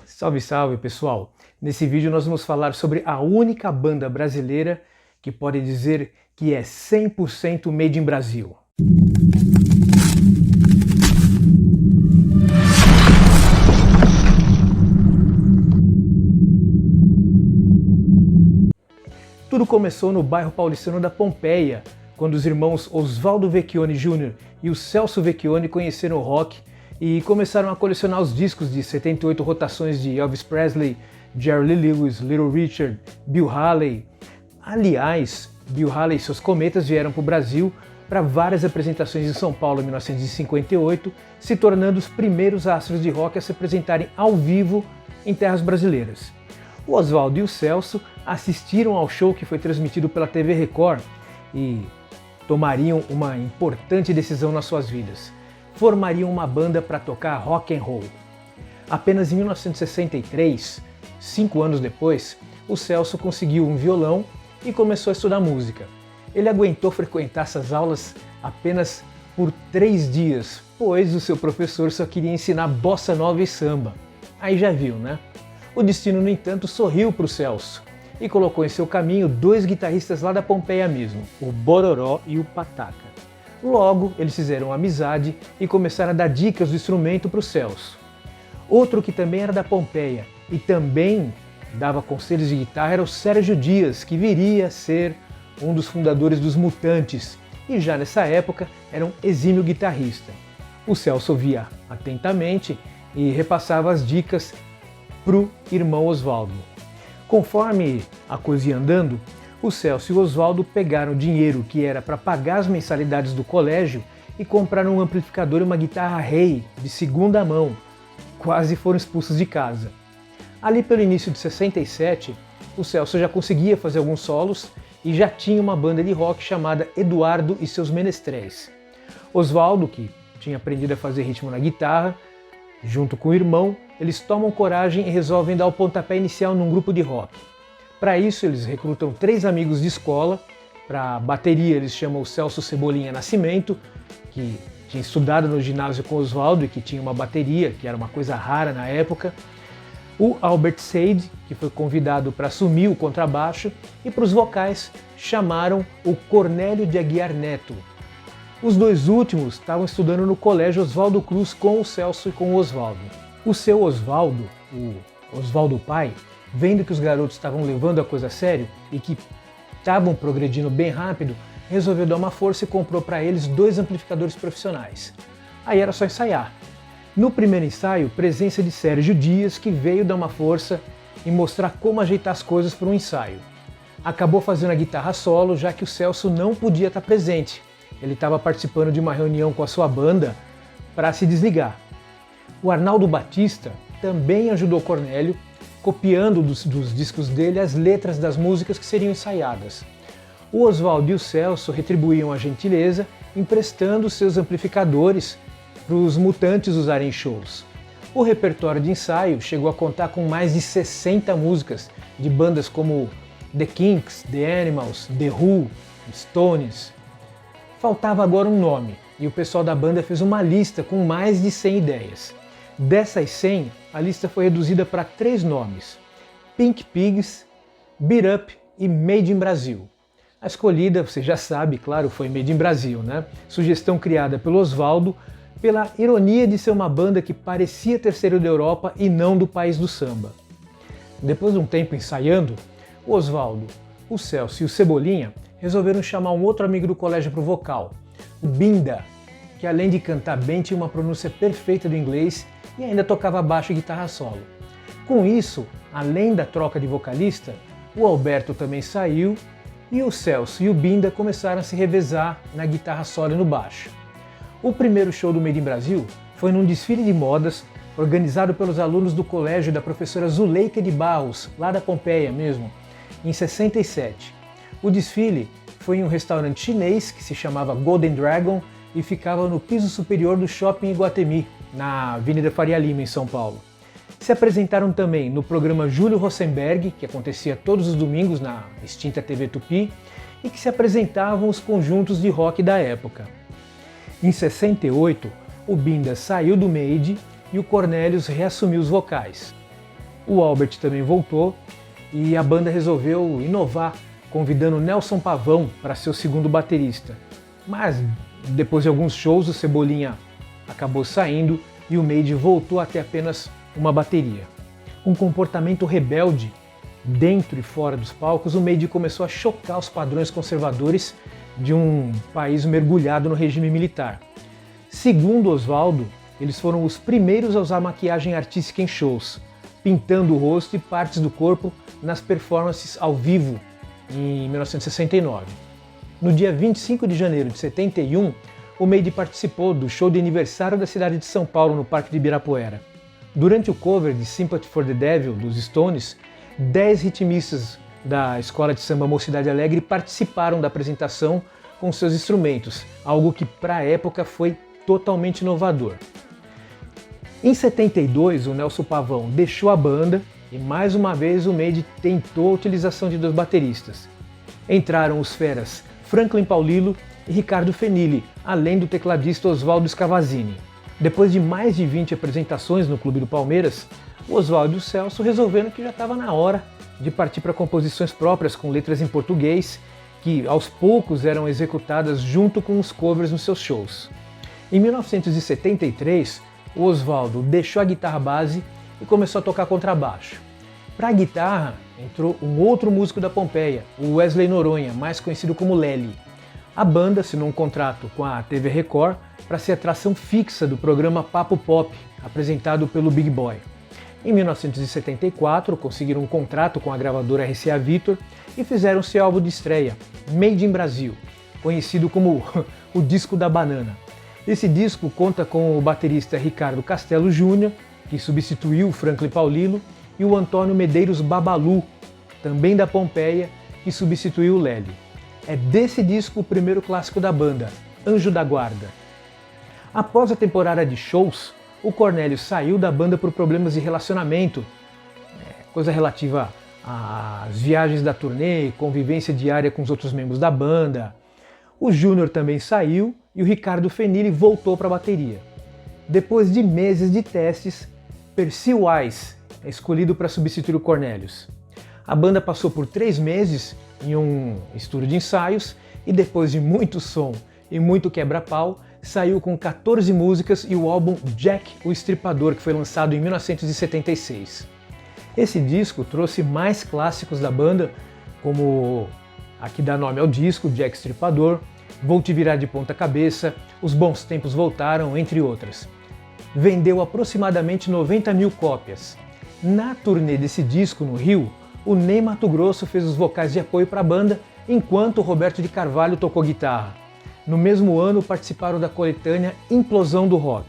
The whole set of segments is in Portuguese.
Salve, salve, pessoal! Nesse vídeo nós vamos falar sobre a única banda brasileira que pode dizer que é 100% made in Brasil. Tudo começou no bairro paulistano da Pompeia, quando os irmãos Osvaldo Vecchione Jr. e o Celso Vecchione conheceram o rock e começaram a colecionar os discos de 78 rotações de Elvis Presley, Jerry Lee Lewis, Little Richard, Bill Haley. Aliás, Bill Haley e seus Cometas vieram para o Brasil para várias apresentações em São Paulo em 1958, se tornando os primeiros astros de rock a se apresentarem ao vivo em terras brasileiras. O Osvaldo e o Celso assistiram ao show que foi transmitido pela TV Record e tomariam uma importante decisão nas suas vidas. Formariam uma banda para tocar rock and roll. Apenas em 1963, 5 anos depois, o Celso conseguiu um violão e começou a estudar música. Ele aguentou frequentar essas aulas apenas por 3 dias, pois o seu professor só queria ensinar bossa nova e samba. Aí já viu, né? O destino, no entanto, sorriu para o Celso e colocou em seu caminho 2 guitarristas lá da Pompeia mesmo, o Bororó e o Pataca. Logo, eles fizeram amizade e começaram a dar dicas do instrumento para o Celso. Outro que também era da Pompeia e também dava conselhos de guitarra era o Sérgio Dias, que viria a ser um dos fundadores dos Mutantes e já nessa época era um exímio guitarrista. O Celso ouvia atentamente e repassava as dicas para o irmão Osvaldo. Conforme a coisa ia andando, o Celso e o Osvaldo pegaram o dinheiro que era para pagar as mensalidades do colégio e compraram um amplificador e uma guitarra Rei de segunda mão. Quase foram expulsos de casa. Ali pelo início de 67, o Celso já conseguia fazer alguns solos e já tinha uma banda de rock chamada Eduardo e seus Menestréis. Osvaldo, que tinha aprendido a fazer ritmo na guitarra, junto com o irmão, eles tomam coragem e resolvem dar o pontapé inicial num grupo de rock. Para isso, eles recrutam 3 amigos de escola. Para bateria, eles chamam o Celso Cebolinha Nascimento, que tinha estudado no ginásio com Osvaldo e que tinha uma bateria, que era uma coisa rara na época. O Albert Sade, que foi convidado para assumir o contrabaixo. E para os vocais, chamaram o Cornélio de Aguiar Neto. Os 2 últimos estavam estudando no colégio Oswaldo Cruz com o Celso e com o Osvaldo. O seu Osvaldo, o Osvaldo pai, vendo que os garotos estavam levando a coisa a sério e que estavam progredindo bem rápido, resolveu dar uma força e comprou para eles 2 amplificadores profissionais. Aí era só ensaiar. No primeiro ensaio, presença de Sérgio Dias, que veio dar uma força e mostrar como ajeitar as coisas para um ensaio. Acabou fazendo a guitarra solo, já que o Celso não podia estar presente. Ele estava participando de uma reunião com a sua banda para se desligar. O Arnaldo Batista também ajudou o Cornélio, copiando dos discos dele as letras das músicas que seriam ensaiadas. O Osvaldo e o Celso retribuíam a gentileza, emprestando seus amplificadores para os Mutantes usarem em shows. O repertório de ensaio chegou a contar com mais de 60 músicas de bandas como The Kinks, The Animals, The Who, Stones. Faltava agora um nome, e o pessoal da banda fez uma lista com mais de 100 ideias. Dessas 100, a lista foi reduzida para 3 nomes: Pink Pigs, Beat Up e Made in Brasil. A escolhida, você já sabe, claro, foi Made in Brasil, né? Sugestão criada pelo Osvaldo, pela ironia de ser uma banda que parecia ter sido da Europa e não do país do samba. Depois de um tempo ensaiando, o Osvaldo, o Celso e o Cebolinha resolveram chamar um outro amigo do colégio para o vocal, o Binda, que além de cantar bem tinha uma pronúncia perfeita do inglês e ainda tocava baixo e guitarra solo. Com isso, além da troca de vocalista, o Alberto também saiu e o Celso e o Binda começaram a se revezar na guitarra solo e no baixo. O primeiro show do Made in Brasil foi num desfile de modas organizado pelos alunos do colégio da professora Zuleika de Barros, lá da Pompeia mesmo, em 67. O desfile foi em um restaurante chinês que se chamava Golden Dragon e ficava no piso superior do Shopping Iguatemi, na Avenida Faria Lima, em São Paulo. Se apresentaram também no programa Júlio Rosenberg, que acontecia todos os domingos na extinta TV Tupi, e que se apresentavam os conjuntos de rock da época. Em 68, o Binda saiu do Made e o Cornelius reassumiu os vocais. O Albert também voltou e a banda resolveu inovar, convidando Nelson Pavão para ser o segundo baterista. Mas depois de alguns shows, o Cebolinha acabou saindo e o Made voltou a ter apenas uma bateria. Com um comportamento rebelde dentro e fora dos palcos, o Made começou a chocar os padrões conservadores de um país mergulhado no regime militar. Segundo Oswaldo, eles foram os primeiros a usar maquiagem artística em shows, pintando o rosto e partes do corpo nas performances ao vivo em 1969. No dia 25 de janeiro de 71, o Made participou do show de aniversário da cidade de São Paulo no Parque de Ibirapuera. Durante o cover de Sympathy for the Devil, dos Stones, 10 ritmistas da Escola de Samba Mocidade Alegre participaram da apresentação com seus instrumentos, algo que para a época foi totalmente inovador. Em 72, o Nelson Pavão deixou a banda e mais uma vez o Made tentou a utilização de 2 bateristas. Entraram os feras Franklin Paulillo e Ricardo Fenili, além do tecladista Oswaldo Scavazini. Depois de mais de 20 apresentações no Clube do Palmeiras, o Oswaldo e o Celso resolveram que já estava na hora de partir para composições próprias com letras em português, que aos poucos eram executadas junto com os covers nos seus shows. Em 1973, o Oswaldo deixou a guitarra base e começou a tocar contrabaixo. Para a guitarra entrou um outro músico da Pompeia, o Wesley Noronha, mais conhecido como Lely. A banda assinou um contrato com a TV Record para ser atração fixa do programa Papo Pop, apresentado pelo Big Boy. Em 1974, conseguiram um contrato com a gravadora RCA Victor e fizeram seu álbum de estreia, Made in Brasil, conhecido como o Disco da Banana. Esse disco conta com o baterista Ricardo Castelo Júnior, que substituiu o Franklin Paulillo, e o Antônio Medeiros Babalu, também da Pompeia, que substituiu o Lely. É desse disco o primeiro clássico da banda, Anjo da Guarda. Após a temporada de shows, o Cornélio saiu da banda por problemas de relacionamento, coisa relativa às viagens da turnê e convivência diária com os outros membros da banda. O Júnior também saiu e o Ricardo Fenili voltou para a bateria. Depois de meses de testes, Percy Wise é escolhido para substituir o Cornelius. A banda passou por 3 meses em um estúdio de ensaios e depois de muito som e muito quebra-pau, saiu com 14 músicas e o álbum Jack o Estripador, que foi lançado em 1976. Esse disco trouxe mais clássicos da banda, como a que dá nome ao disco, Jack Estripador, Vou Te Virar de Ponta Cabeça, Os Bons Tempos Voltaram, entre outras. Vendeu aproximadamente 90 mil cópias. Na turnê desse disco no Rio, o Ney Matogrosso fez os vocais de apoio para a banda, enquanto o Roberto de Carvalho tocou guitarra. No mesmo ano participaram da coletânea Implosão do Rock.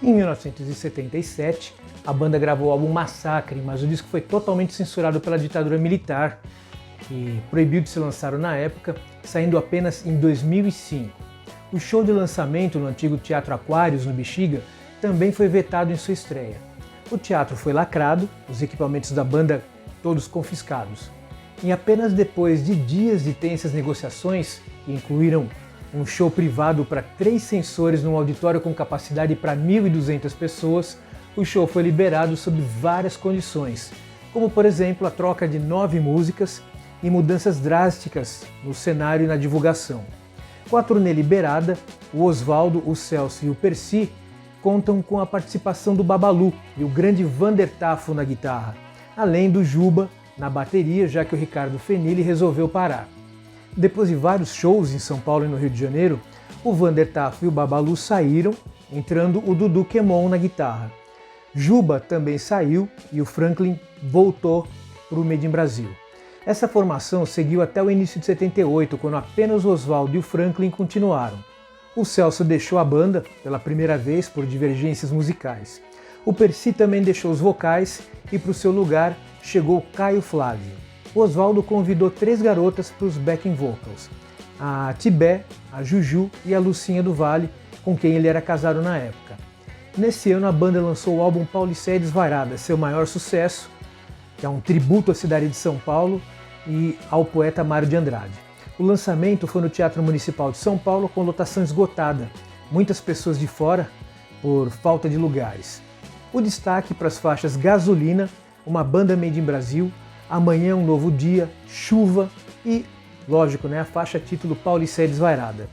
Em 1977, a banda gravou o álbum Massacre, mas o disco foi totalmente censurado pela ditadura militar e proibiu de ser lançado na época, saindo apenas em 2005. O show de lançamento no antigo Teatro Aquários, no Bexiga, também foi vetado em sua estreia. O teatro foi lacrado, os equipamentos da banda todos confiscados. E apenas depois de dias de tensas negociações, que incluíram um show privado para 3 sensores num auditório com capacidade para 1.200 pessoas, o show foi liberado sob várias condições, como por exemplo a troca de 9 músicas e mudanças drásticas no cenário e na divulgação. Com a turnê liberada, o Oswaldo, o Celso e o Percy contam com a participação do Babalu e o grande Vander Tafo na guitarra, além do Juba na bateria, já que o Ricardo Fenili resolveu parar. Depois de vários shows em São Paulo e no Rio de Janeiro, o Vander Tafo e o Babalu saíram, entrando o Dudu Quemon na guitarra. Juba também saiu e o Franklin voltou para o Made in Brasil. Essa formação seguiu até o início de 78, quando apenas o Oswaldo e o Franklin continuaram. O Celso deixou a banda pela primeira vez por divergências musicais. O Percy também deixou os vocais e para o seu lugar chegou o Caio Flávio. O Oswaldo convidou 3 garotas para os backing vocals, a Tibé, a Juju e a Lucinha do Vale, com quem ele era casado na época. Nesse ano a banda lançou o álbum Paulicéia Desvairada, seu maior sucesso, que é um tributo à cidade de São Paulo e ao poeta Mário de Andrade. O lançamento foi no Teatro Municipal de São Paulo com lotação esgotada, muitas pessoas de fora por falta de lugares. O destaque para as faixas Gasolina, uma banda made in Brasil, Amanhã é um Novo Dia, Chuva e, lógico, né, a faixa título Paulicéia Desvairada.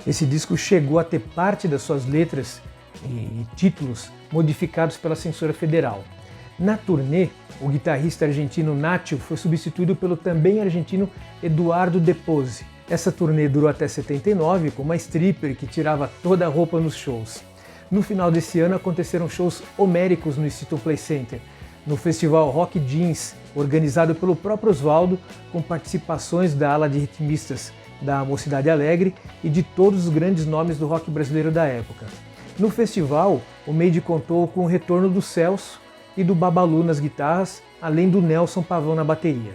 Esse disco chegou a ter parte das suas letras e títulos modificados pela censura federal. Na turnê, o guitarrista argentino Nacho foi substituído pelo também argentino Eduardo De Pozzi. Essa turnê durou até 79, com uma stripper que tirava toda a roupa nos shows. No final desse ano aconteceram shows homéricos no Instituto Play Center, no festival Rock Jeans, organizado pelo próprio Osvaldo, com participações da ala de ritmistas da Mocidade Alegre e de todos os grandes nomes do rock brasileiro da época. No festival, o Made contou com o retorno do Celso e do Babalu nas guitarras, além do Nelson Pavão na bateria.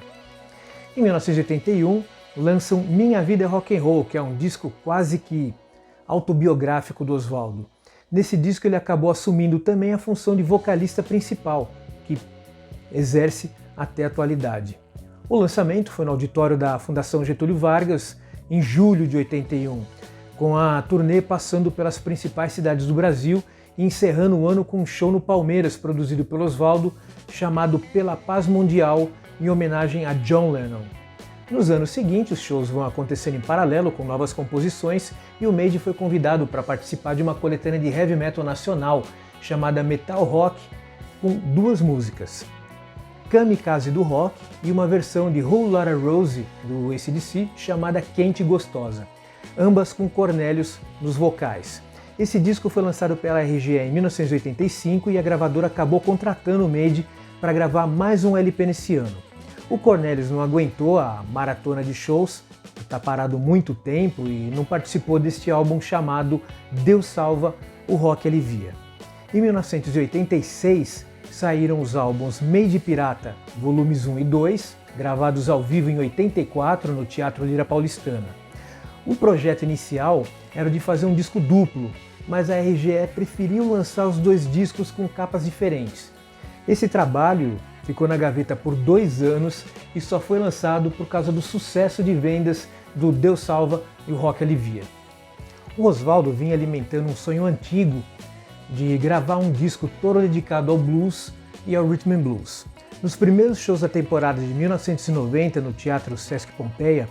Em 1981, lançam Minha Vida é Rock and Roll, que é um disco quase que autobiográfico do Osvaldo. Nesse disco ele acabou assumindo também a função de vocalista principal, que exerce até a atualidade. O lançamento foi no auditório da Fundação Getúlio Vargas, em julho de 81, com a turnê passando pelas principais cidades do Brasil e encerrando o ano com um show no Palmeiras, produzido pelo Osvaldo, chamado Pela Paz Mundial, em homenagem a John Lennon. Nos anos seguintes, os shows vão acontecendo em paralelo com novas composições e o Made foi convidado para participar de uma coletânea de heavy metal nacional chamada Metal Rock, com 2 músicas, Kamikaze do Rock e uma versão de Whole Lotta Rosie do AC/DC chamada Quente e Gostosa, ambas com Cornelius nos vocais. Esse disco foi lançado pela RGE em 1985 e a gravadora acabou contratando o Made para gravar mais um LP nesse ano. O Cornelius não aguentou a maratona de shows, está parado muito tempo e não participou deste álbum chamado Deus Salva, o Rock Alivia. Em 1986 saíram os álbuns Made Pirata, volumes 1 e 2, gravados ao vivo em 84 no Teatro Lira Paulistana. O projeto inicial era de fazer um disco duplo, mas a RGE preferiu lançar os 2 discos com capas diferentes. Esse trabalho ficou na gaveta por 2 anos e só foi lançado por causa do sucesso de vendas do Deus Salva e o Rock Alivia. O Osvaldo vinha alimentando um sonho antigo de gravar um disco todo dedicado ao blues e ao rhythm and blues. Nos primeiros shows da temporada de 1990 no Teatro Sesc Pompeia,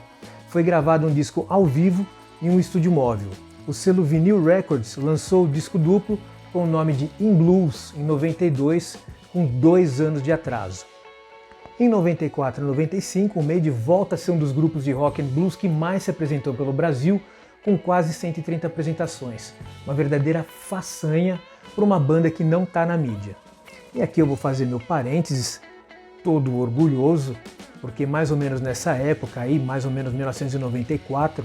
foi gravado um disco ao vivo em um estúdio móvel. O selo Vinyl Records lançou o disco duplo com o nome de In Blues em 92, com 2 anos de atraso. Em 94 e 95, o Made volta a ser um dos grupos de rock and blues que mais se apresentou pelo Brasil, com quase 130 apresentações. Uma verdadeira façanha para uma banda que não está na mídia. E aqui eu vou fazer meu parênteses, todo orgulhoso, porque mais ou menos nessa época, aí, mais ou menos 1994,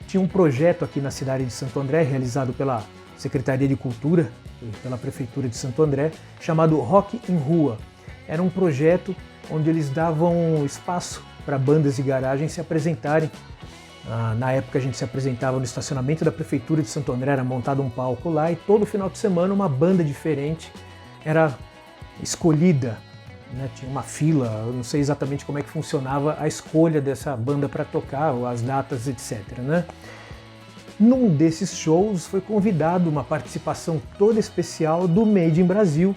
tinha um projeto aqui na cidade de Santo André, realizado pela Secretaria de Cultura, pela Prefeitura de Santo André, chamado Rock em Rua. Era um projeto onde eles davam espaço para bandas de garagem se apresentarem. Na época a gente se apresentava no estacionamento da Prefeitura de Santo André, era montado um palco lá e todo final de semana uma banda diferente era escolhida, né? Tinha uma fila, eu não sei exatamente como é que funcionava a escolha dessa banda para tocar, ou as datas, etc, né? Num desses shows foi convidado uma participação toda especial do Made in Brasil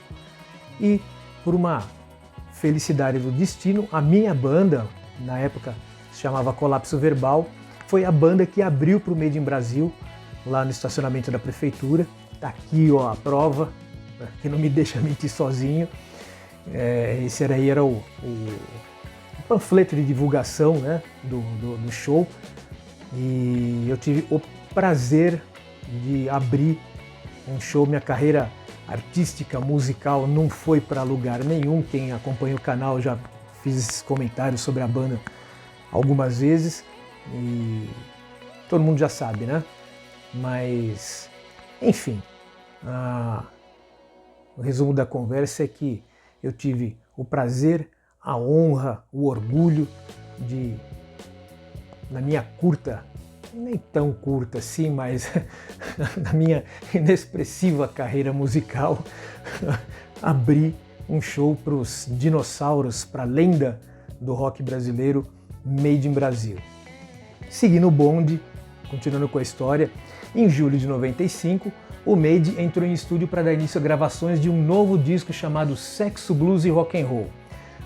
e, por uma felicidade do destino, a minha banda, na época se chamava Colapso Verbal, foi a banda que abriu para o Made in Brasil, lá no estacionamento da Prefeitura. Tá aqui ó, a prova, que não me deixa mentir sozinho. Esse aí era o panfleto de divulgação, né, do show. E eu tive o prazer de abrir um show. Minha carreira artística, musical, não foi para lugar nenhum. Quem acompanha o canal já fiz esses comentários sobre a banda algumas vezes e todo mundo já sabe, né? Mas, enfim, o resumo da conversa é que eu tive o prazer, a honra, o orgulho de, na minha curta, nem tão curta assim, mas na minha inexpressiva carreira musical, abrir um show para os dinossauros, para a lenda do rock brasileiro, Made in Brasil. Seguindo o bonde, continuando com a história, Em julho de 95, o Made entrou em estúdio para dar início a gravações de um novo disco chamado Sexo, Blues e Rock and Roll.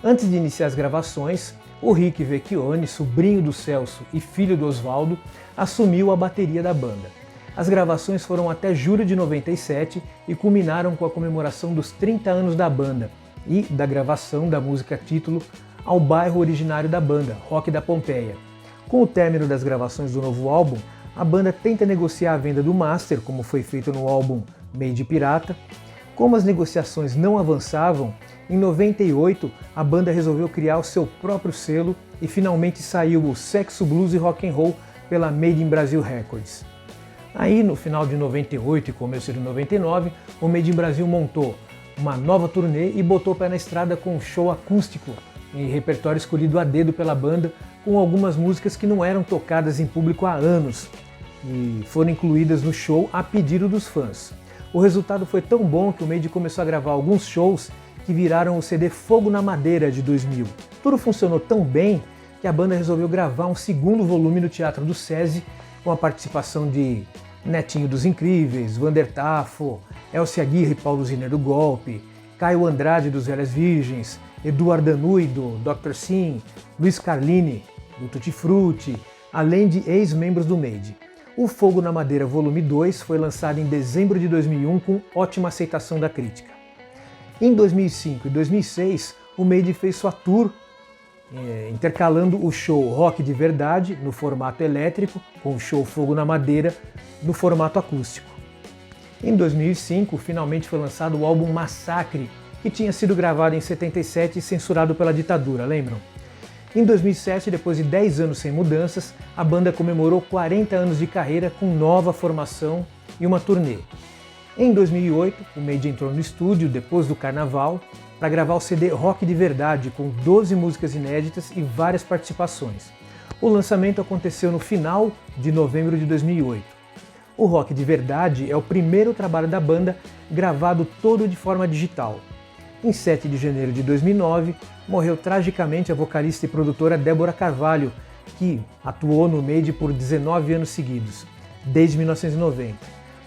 Antes de iniciar as gravações, o Rick Vecchione, sobrinho do Celso e filho do Osvaldo, assumiu a bateria da banda. As gravações foram até julho de 97 e culminaram com a comemoração dos 30 anos da banda e da gravação da música título ao bairro originário da banda, Rock da Pompeia. Com o término das gravações do novo álbum, a banda tenta negociar a venda do master, como foi feito no álbum Made Pirata. Como as negociações não avançavam, em 98 a banda resolveu criar o seu próprio selo e finalmente saiu o Sexo, Blues e Rock and Roll pela Made in Brasil Records. Aí, no final de 98 e começo de 99, o Made in Brasil montou uma nova turnê e botou o pé na estrada com um show acústico e repertório escolhido a dedo pela banda, com algumas músicas que não eram tocadas em público há anos e foram incluídas no show a pedido dos fãs. O resultado foi tão bom que o Made começou a gravar alguns shows que viraram o CD Fogo na Madeira de 2000. Tudo funcionou tão bem que a banda resolveu gravar um segundo volume no Teatro do SESI, com a participação de Netinho dos Incríveis, Vander Tafo, Elcio Aguirre e Paulo Ziner do Golpe, Caio Andrade dos Velhas Virgens, Eduardo Danui do Dr. Sim, Luiz Carlini do Tutti Frutti, além de ex-membros do Made. O Fogo na Madeira Volume 2 foi lançado em dezembro de 2001 com ótima aceitação da crítica. Em 2005 e 2006, o Made fez sua tour, intercalando o show Rock de Verdade, no formato elétrico, com o show Fogo na Madeira, no formato acústico. Em 2005, finalmente foi lançado o álbum Massacre, que tinha sido gravado em 77 e censurado pela ditadura, lembram? Em 2007, depois de 10 anos sem mudanças, a banda comemorou 40 anos de carreira com nova formação e uma turnê. Em 2008, o Made entrou no estúdio, depois do Carnaval, para gravar o CD Rock de Verdade, com 12 músicas inéditas e várias participações. O lançamento aconteceu no final de novembro de 2008. O Rock de Verdade é o primeiro trabalho da banda gravado todo de forma digital. Em 7 de janeiro de 2009, morreu tragicamente a vocalista e produtora Débora Carvalho, que atuou no Made por 19 anos seguidos, desde 1990.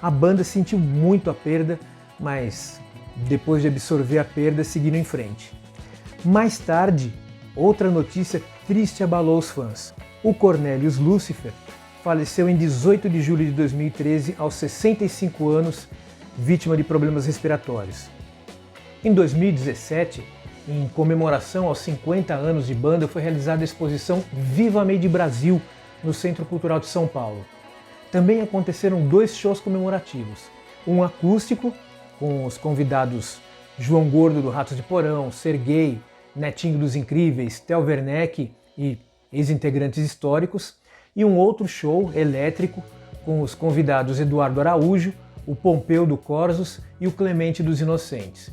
A banda sentiu muito a perda, mas depois de absorver a perda, seguiram em frente. Mais tarde, outra notícia triste abalou os fãs. O Cornelius Lucifer faleceu em 18 de julho de 2013, aos 65 anos, vítima de problemas respiratórios. Em 2017, em comemoração aos 50 anos de banda, foi realizada a exposição Viva Made Brasil, no Centro Cultural de São Paulo. Também aconteceram 2 shows comemorativos, um acústico, com os convidados João Gordo do Ratos de Porão, Serguei, Netinho dos Incríveis, Theo Werneck e ex-integrantes históricos, e um outro show elétrico com os convidados Eduardo Araújo, o Pompeu do Corsos e o Clemente dos Inocentes.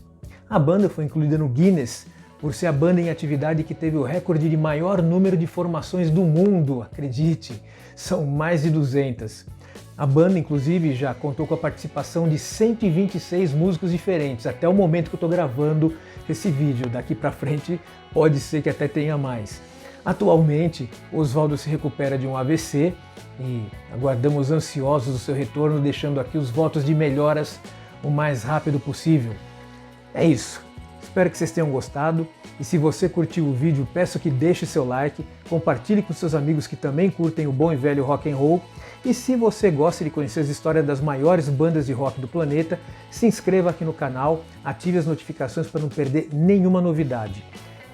A banda foi incluída no Guinness por ser a banda em atividade que teve o recorde de maior número de formações do mundo, acredite, são mais de 200. A banda, inclusive, já contou com a participação de 126 músicos diferentes, até o momento que eu estou gravando esse vídeo. Daqui para frente pode ser que até tenha mais. Atualmente, Osvaldo se recupera de um AVC e aguardamos ansiosos o seu retorno, deixando aqui os votos de melhoras o mais rápido possível. É isso. Espero que vocês tenham gostado e se você curtiu o vídeo, peço que deixe seu like, compartilhe com seus amigos que também curtem o bom e velho rock and roll e se você gosta de conhecer as histórias das maiores bandas de rock do planeta, se inscreva aqui no canal, ative as notificações para não perder nenhuma novidade.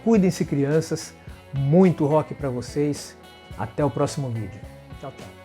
Cuidem-se, crianças, muito rock para vocês, até o próximo vídeo. Tchau, tchau.